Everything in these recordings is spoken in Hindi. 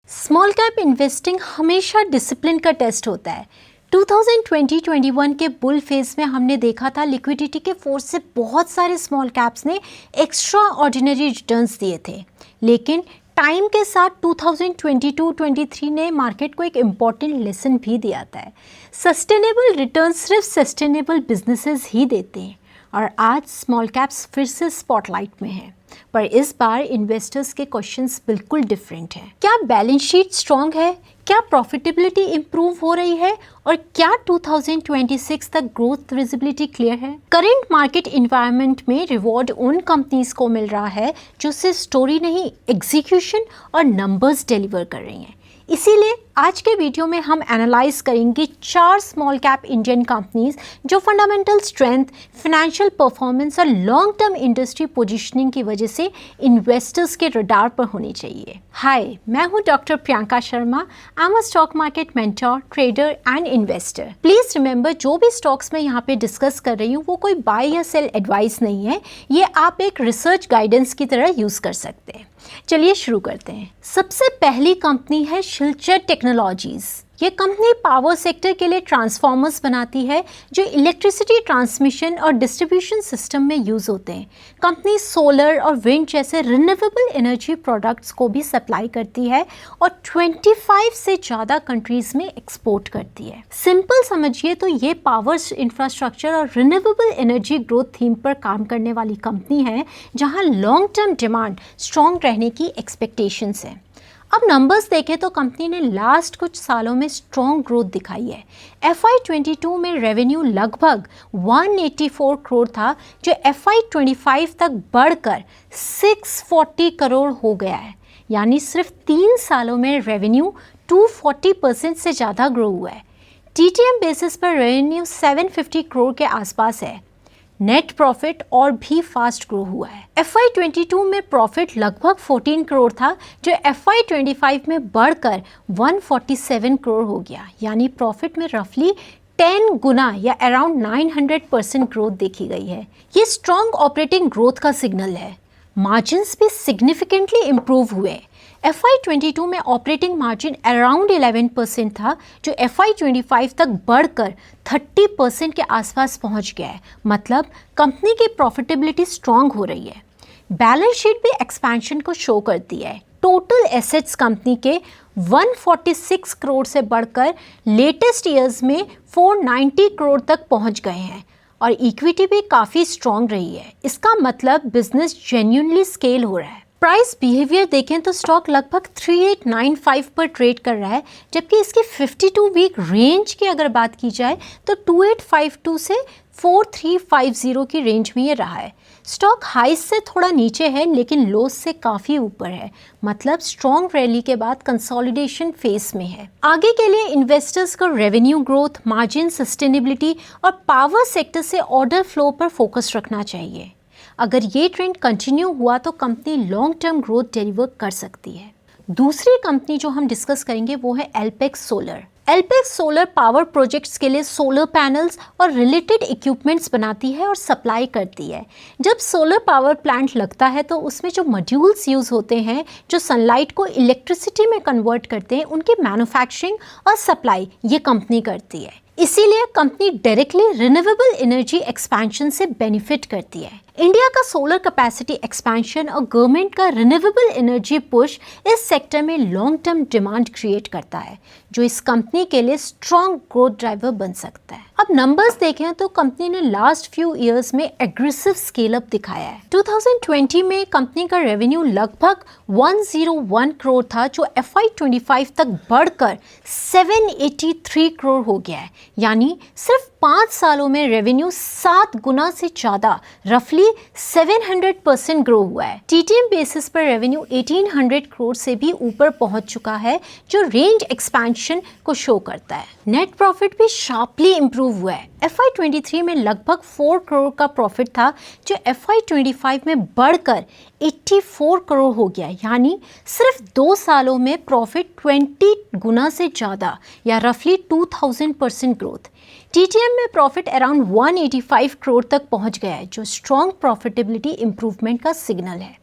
स्मॉल कैप इन्वेस्टिंग हमेशा डिसिप्लिन का टेस्ट होता है। 2020-21 के बुल फेज में हमने देखा था लिक्विडिटी के फोर्स से बहुत सारे स्मॉल कैप्स ने एक्स्ट्रा ऑर्डिनरी रिटर्न्स दिए थे, लेकिन टाइम के साथ 2022-23 ने मार्केट को एक इम्पॉर्टेंट लेसन भी दिया था। सस्टेनेबल रिटर्न सिर्फ सस्टेनेबल बिजनेसेस ही देते हैं और आज स्मॉल कैप्स फिर से स्पॉटलाइट में हैं। पर इस बार इन्वेस्टर्स के क्वेश्चंस बिल्कुल डिफरेंट हैं। क्या बैलेंस शीट स्ट्रॉन्ग है? क्या प्रॉफिटेबिलिटी इंप्रूव हो रही है? और क्या 2026 तक ग्रोथ विजिबिलिटी क्लियर है? करंट मार्केट इन्वायरमेंट में रिवॉर्ड उन कंपनीज को मिल रहा है जो सिर्फ स्टोरी नहीं, एग्जीक्यूशन और नंबर्स डिलीवर कर रही हैं। इसीलिए आज के वीडियो में हम एनालाइज करेंगे 4 स्मॉल कैप इंडियन कंपनीज जो फंडामेंटल स्ट्रेंथ, फाइनेंशियल परफॉर्मेंस और लॉन्ग टर्म इंडस्ट्री पोजीशनिंग की वजह से इन्वेस्टर्स के रडार पर होनी चाहिए। हाय, मैं हूं doctor Priyanka Sharma. I am a stock market mentor, trader and investor. Please remember, जो भी स्टॉक्स मैं यहाँ पे डिस्कस कर रही हूँ वो कोई बाय या सेल एडवाइस नहीं है। ये आप एक रिसर्च गाइडेंस की तरह यूज कर सकते हैं। चलिए शुरू करते हैं। सबसे पहली कंपनी है शिलचर टेक्नोलॉजीज। ये कंपनी पावर सेक्टर के लिए ट्रांसफार्मर्स बनाती है जो इलेक्ट्रिसिटी ट्रांसमिशन और डिस्ट्रीब्यूशन सिस्टम में यूज होते हैं। कंपनी सोलर और विंड जैसे रिन्यूएबल एनर्जी प्रोडक्ट्स को भी सप्लाई करती है और 25 से ज़्यादा कंट्रीज में एक्सपोर्ट करती है। सिंपल समझिए तो ये पावर इंफ्रास्ट्रक्चर और रिन्यूएबल एनर्जी ग्रोथ थीम पर काम करने वाली कंपनी है जहां लॉन्ग टर्म डिमांड स्ट्रॉन्ग रहने की एक्सपेक्टेशंस है। अब नंबर्स देखें तो कंपनी ने लास्ट कुछ सालों में स्ट्रॉन्ग ग्रोथ दिखाई है। FY22 में रेवेन्यू लगभग 184 करोड़ था जो FY25 तक बढ़कर 640 करोड़ हो गया है, यानी सिर्फ 3 सालों में रेवेन्यू 240% से ज़्यादा ग्रो हुआ है। TTM बेसिस पर रेवेन्यू 750 करोड़ के आसपास है। नेट प्रॉफिट और भी फास्ट ग्रो हुआ है। FY22 में प्रॉफिट लगभग 14 करोड़ था जो FY25 में बढ़कर 147 करोड़ हो गया, यानी प्रॉफिट में रफली 10 गुना या अराउंड 900% ग्रोथ देखी गई है। ये स्ट्रॉन्ग ऑपरेटिंग ग्रोथ का सिग्नल है। मार्जिन्स भी सिग्निफिकेंटली इम्प्रूव हुए। FY22 में ऑपरेटिंग मार्जिन अराउंड 11% था जो FY25 तक बढ़कर 30% के आसपास पहुंच गया है। मतलब कंपनी की प्रॉफिटेबिलिटी स्ट्रांग हो रही है। बैलेंस शीट भी एक्सपेंशन को शो करती है। टोटल एसेट्स कंपनी के 146 करोड़ से बढ़कर लेटेस्ट ईयर्स में 490 करोड़ तक पहुंच गए हैं और इक्विटी भी काफ़ी स्ट्रांग रही है। इसका मतलब बिजनेस जेन्युइनली स्केल हो रहा है। प्राइस बिहेवियर देखें तो स्टॉक लगभग 3895 पर ट्रेड कर रहा है, जबकि इसकी 52 वीक रेंज की अगर बात की जाए तो 2852 से 4350 की रेंज में ये रहा है। स्टॉक हाइस से थोड़ा नीचे है लेकिन लोस से काफ़ी ऊपर है, मतलब स्ट्रॉन्ग रैली के बाद कंसोलिडेशन फेस में है। आगे के लिए इन्वेस्टर्स को रेवेन्यू ग्रोथ, मार्जिन सस्टेनेबिलिटी और पावर सेक्टर से ऑर्डर फ्लो पर फोकस रखना चाहिए। अगर ये ट्रेंड कंटिन्यू हुआ तो company long term growth deliver कर सकती है। दूसरी कंपनी जो हम डिस्कस करेंगे वो है एल्पेक्स सोलर। एल्पेक्स सोलर पावर प्रोजेक्ट्स के लिए सोलर पैनल्स और रिलेटेड इक्विपमेंट्स बनाती है और सप्लाई करती है। जब सोलर पावर प्लांट लगता है तो उसमें जो मॉड्यूल्स यूज़ होते हैं जो सनलाइट को इलेक्ट्रिसिटी में कन्वर्ट करते हैं, उनकी मैन्युफैक्चरिंग और सप्लाई ये कंपनी करती है। इसीलिए company directly renewable energy expansion से बेनिफिट करती है। इंडिया का सोलर कैपेसिटी एक्सपेंशन और गवर्नमेंट का रिन्यूएबल एनर्जी पुश इस सेक्टर में लॉन्ग टर्म डिमांड क्रिएट करता है जो इस कंपनी के लिए स्ट्रॉन्ग ग्रोथ ड्राइवर बन सकता है। अब नंबर्स देखें तो कंपनी ने लास्ट फ्यू इयर्स में एग्रेसिव स्केल अप दिखाया है। 2020 में कंपनी का रेवेन्यू लगभग 101 करोड़ था जो FY25 तक बढ़कर 783 करोड़ हो गया है, यानी सिर्फ 5 सालों में रेवेन्यू 7 गुना से ज़्यादा रफली 700% ग्रो हुआ है। TTM बेसिस पर रेवेन्यू 1800 करोड़ से भी ऊपर पहुंच चुका है जो रेंज एक्सपेंशन को शो करता है। नेट प्रॉफिट भी शार्पली इंप्रूव हुआ है। FY23 में लगभग 4 करोड़ का प्रॉफिट था जो FY25 में बढ़कर 84 करोड़ हो गया, यानी सिर्फ 2 सालों में प्रॉफिट 20 गुना से ज़्यादा या रफली 2000% ग्रोथ। TTM में प्रॉफिट अराउंड 185 करोड़ तक पहुंच गया है जो स्ट्रॉन्ग प्रॉफिटेबिलिटी इंप्रूवमेंट का सिग्नल है।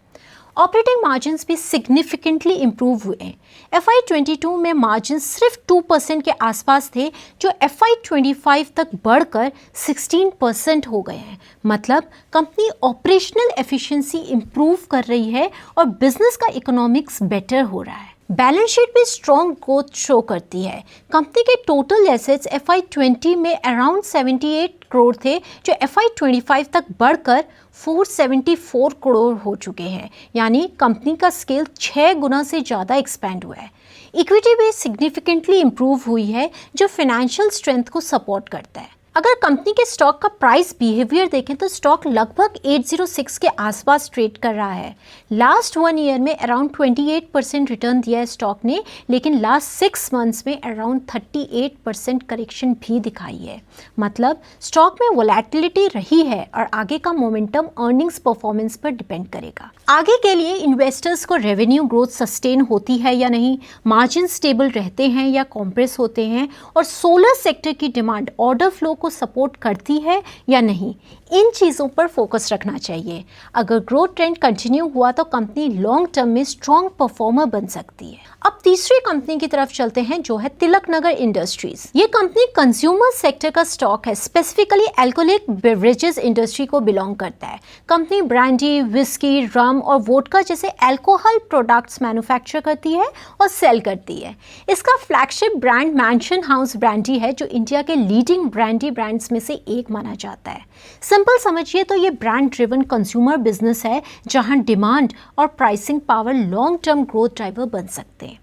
ऑपरेटिंग मार्जिन्स भी सिग्निफिकेंटली इम्प्रूव हुए हैं। FY22 में मार्जिन सिर्फ 2% के आसपास थे, जो FY25 तक बढ़कर 16% हो गए हैं। मतलब कंपनी ऑपरेशनल एफिशिएंसी इम्प्रूव कर रही है और बिजनेस का इकोनॉमिक्स बेटर हो रहा है। बैलेंस शीट भी स्ट्रॉन्ग ग्रोथ शो करती है। कंपनी के टोटल एसेट्स FY20 में अराउंड 78 करोड़ थे, जो FY25 तक बढ़कर 474 करोड़ हो चुके हैं। यानी कंपनी का स्केल 6 गुना से ज़्यादा एक्सपैंड हुआ है। इक्विटी भी सिग्निफिकेंटली इम्प्रूव हुई है, जो फाइनेंशियल स्ट्रेंथ को सपोर्ट करता है। अगर कंपनी के स्टॉक का प्राइस बिहेवियर देखें तो स्टॉक लगभग 806 के आसपास ट्रेड कर रहा है। लास्ट 1 ईयर में अराउंड 28% रिटर्न दिया है स्टॉक ने, लेकिन लास्ट 6 मंथ्स में अराउंड 38% करेक्शन भी दिखाई है। मतलब स्टॉक में वोलेटिलिटी रही है और आगे का मोमेंटम अर्निंग्स परफॉर्मेंस पर डिपेंड करेगा। आगे के लिए इन्वेस्टर्स को रेवेन्यू ग्रोथ सस्टेन होती है या नहीं, मार्जिन स्टेबल रहते हैं या कॉम्प्रेस होते हैं, और सोलर सेक्टर की डिमांड ऑर्डर फ्लो को सपोर्ट करती है या नहीं, इन चीज़ों पर फोकस रखना चाहिए। अगर ग्रोथ ट्रेंड कंटिन्यू हुआ तो कंपनी लॉन्ग टर्म में स्ट्रॉन्ग परफॉर्मर बन सकती है। अब तीसरी कंपनी की तरफ चलते हैं, जो है तिलकनगर इंडस्ट्रीज। ये कंपनी कंज्यूमर सेक्टर का स्टॉक है, स्पेसिफिकली अल्कोहलिक बेवरेजेस इंडस्ट्री को बिलोंग करता है। कंपनी ब्रांडी, विस्की, रम और वोडका जैसे अल्कोहल प्रोडक्ट्स मैन्युफैक्चर करती है और सेल करती है। इसका flagship brand mention house brandy है, जो इंडिया के लीडिंग ब्रांडी ब्रांड्स में से एक माना जाता है। सिंपल समझिए तो ये ब्रांड ड्रिवन कंज्यूमर बिजनेस है, जहां डिमांड और pricing power long term growth driver बन सकते हैं।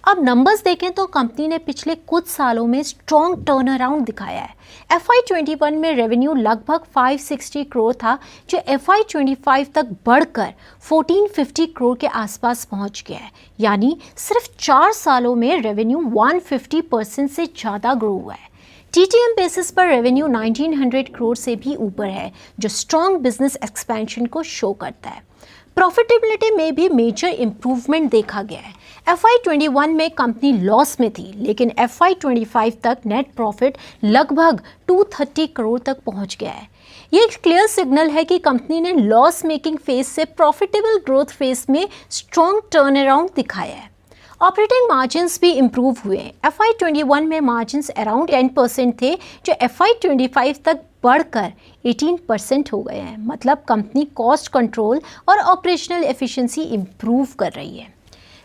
अब नंबर्स देखें तो कंपनी ने पिछले कुछ सालों में स्ट्रॉन्ग टर्न अराउंड दिखाया है। FY21 में रेवेन्यू लगभग 560 करोड़ था, जो FY25 तक बढ़कर 1450 करोड़ के आसपास पहुंच गया है। यानी सिर्फ 4 सालों में रेवेन्यू 150% से ज़्यादा ग्रो हुआ है। TTM बेसिस पर रेवेन्यू 1900 करोड़ से भी ऊपर है, जो स्ट्रॉन्ग बिजनेस एक्सपेंशन को शो करता है। प्रॉफिटेबिलिटी में भी मेजर इंप्रूवमेंट देखा गया है। FY21 में कंपनी लॉस में थी, लेकिन FY25 तक नेट प्रॉफिट लगभग 230 करोड़ तक पहुंच गया है। ये एक क्लियर सिग्नल है कि कंपनी ने लॉस मेकिंग फेज से प्रॉफिटेबल ग्रोथ फेज में स्ट्रॉन्ग टर्न अराउंड दिखाया है। ऑपरेटिंग मार्जिन्स भी इम्प्रूव हुए। FY21 में मार्जिन्स अराउंड 10% थे, जो FY25 तक बढ़कर 18% हो गए हैं। मतलब कंपनी कॉस्ट कंट्रोल और ऑपरेशनल एफिशिएंसी इम्प्रूव कर रही है।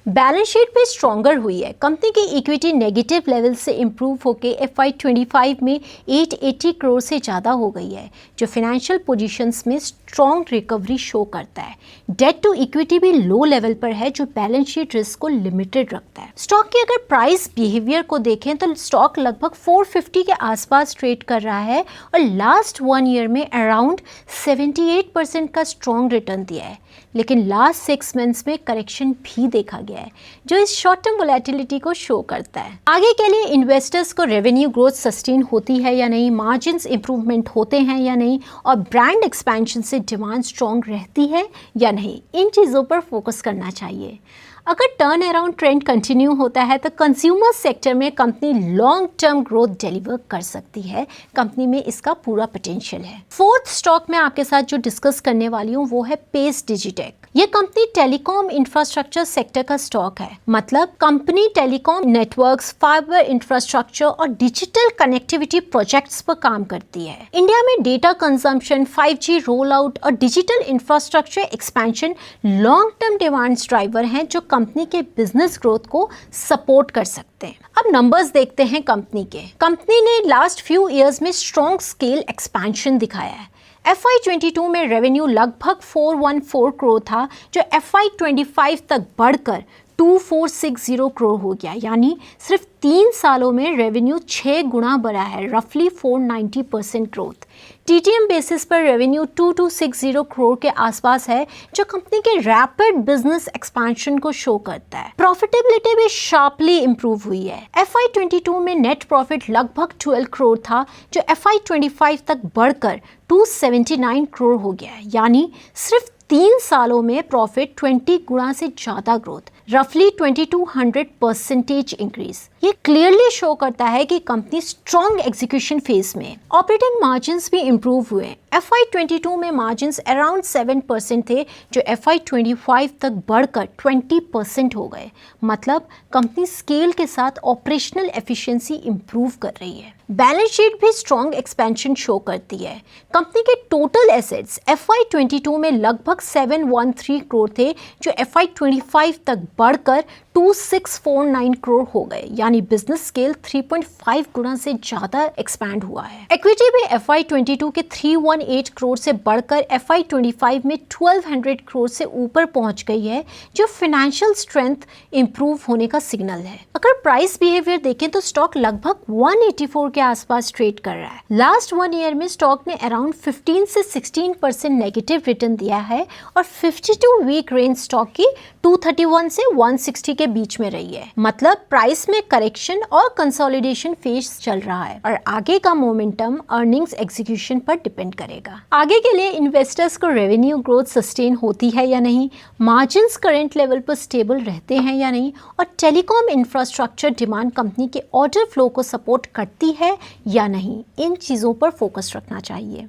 बैलेंस शीट भी स्ट्रॉन्गर हुई है। कंपनी की इक्विटी नेगेटिव लेवल से इम्प्रूव होकर FY25 में 880 करोड़ से ज़्यादा हो गई है, जो फाइनेंशियल पोजीशंस में स्ट्रॉन्ग रिकवरी शो करता है। डेट टू इक्विटी भी लो लेवल पर है, जो बैलेंस शीट रिस्क को लिमिटेड रखता है। स्टॉक की अगर प्राइस बिहेवियर को देखें तो स्टॉक लगभग 450 के आसपास ट्रेड कर रहा है और लास्ट 1 ईयर में अराउंड 78% का स्ट्रॉन्ग रिटर्न दिया है। लेकिन लास्ट 6 मंथ्स में करेक्शन भी देखा गया है, जो इस शॉर्ट टर्म वोलेटिलिटी को शो करता है। आगे के लिए इन्वेस्टर्स को रेवेन्यू ग्रोथ सस्टेन होती है या नहीं, मार्जिन्स इंप्रूवमेंट होते हैं या नहीं, और ब्रांड एक्सपेंशन से डिमांड स्ट्रॉन्ग रहती है या नहीं, इन चीज़ों पर फोकस करना चाहिए। अगर टर्न अराउंड ट्रेंड कंटिन्यू होता है तो कंज्यूमर सेक्टर में company long term growth deliver कर सकती है। कंपनी में इसका पूरा पोटेंशियल है। फोर्थ स्टॉक में आपके साथ जो डिस्कस करने वाली हूँ वो है पेस डिजिटेक। ये कंपनी टेलीकॉम इंफ्रास्ट्रक्चर सेक्टर का स्टॉक है। मतलब company telecom networks, fibre infrastructure और डिजिटल कनेक्टिविटी प्रोजेक्ट्स पर काम करती है। इंडिया में data consumption, 5G roll out और digital infrastructure expansion long term demand driver हैं, जो कंपनी के बिजनेस ग्रोथ को सपोर्ट कर सकते हैं। अब नंबर्स देखते हैं कंपनी के। कंपनी ने लास्ट फ्यू इयर्स में स्ट्रॉन्ग स्केल एक्सपेंशन दिखाया है। FY22 में रेवेन्यू लगभग 414 करोड़ था, जो FY25 तक बढ़कर 2460 करोड़ हो गया। यानी सिर्फ 3 सालों में रेवेन्यू 6 गुना बढ़ा है, रफली 490% ग्रोथ। TTM बेसिस पर रेवेन्यू 2260 करोड़ के आसपास है, जो कंपनी के रैपिड बिजनेस एक्सपेंशन को शो करता है। प्रॉफिटेबिलिटी भी शार्पली इंप्रूव हुई है। FY22 में नेट प्रॉफिट लगभग 12 करोड़ था, जो FY25 तक बढ़कर 279 करोड़ हो गया है। यानी सिर्फ 3 सालों में प्रॉफिट 20 गुना से ज़्यादा ग्रोथ। रफली 2200% इंक्रीज। ये क्लियरली शो करता है कि कंपनी स्ट्रॉन्ग एग्जीक्यूशन फेज में। ऑपरेटिंग मार्जिन्स भी इंप्रूव हुए। FY22 में मार्जिन्स अराउंड 7% थे, जो FY25 तक बढ़कर 20% हो गए। मतलब कंपनी स्केल के साथ ऑपरेशनल एफिशिएंसी इंप्रूव कर रही है। बैलेंस शीट भी स्ट्रॉन्ग एक्सपेंशन शो करती है। कंपनी के टोटल एसेट्स FY22 में लगभग 713 करोड़ थे, जो FY25 तक बढ़कर 2649 करोड़ हो गए। यानी बिजनेस स्केल 3.5 गुना से ज्यादा एक्सपैंड हुआ है। इक्विटी भी FY22 के 318 करोड़ से बढ़कर FY25 में 1200 करोड़ से ऊपर पहुंच गई है, जो फाइनेंशियल स्ट्रेंथ इंप्रूव होने का सिग्नल है। अगर प्राइस बिहेवियर देखें तो स्टॉक लगभग 184 के आसपास ट्रेड कर रहा है। लास्ट 1 ईयर में स्टॉक ने अराउंड 15 से 16% नेगेटिव रिटर्न दिया है और 52 वीक रेंज स्टॉक की 231 से 160 के बीच में रही है। मतलब प्राइस में करेक्शन और कंसोलिडेशन फेज चल रहा है और आगे का मोमेंटम अर्निंग्स एग्जीक्यूशन पर डिपेंड करेगा। आगे के लिए इन्वेस्टर्स को रेवेन्यू ग्रोथ सस्टेन होती है या नहीं, मार्जिन्स करंट लेवल पर स्टेबल रहते हैं या नहीं, और टेलीकॉम इंफ्रास्ट्रक्चर डिमांड कंपनी के ऑर्डर फ्लो को सपोर्ट करती है या नहीं, इन चीज़ों पर फोकस रखना चाहिए।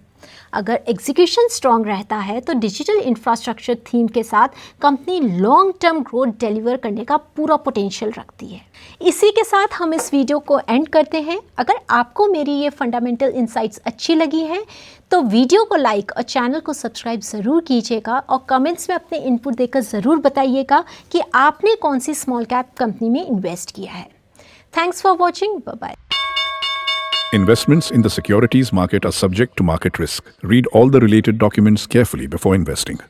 अगर एग्जीक्यूशन स्ट्रॉन्ग रहता है तो डिजिटल इंफ्रास्ट्रक्चर थीम के साथ company long term growth deliver करने का पूरा पोटेंशियल रखती है। इसी के साथ हम इस वीडियो को एंड करते हैं। अगर आपको मेरी ये फंडामेंटल इंसाइट्स अच्छी लगी है तो वीडियो को लाइक और चैनल को सब्सक्राइब ज़रूर कीजिएगा और कमेंट्स में अपने इनपुट देकर ज़रूर बताइएगा कि आपने कौन सी स्मॉल कैप कंपनी में इन्वेस्ट किया है। Thanks for watching. Bye bye. Investments in the securities market are subject to market risk. Read all the related documents carefully before investing.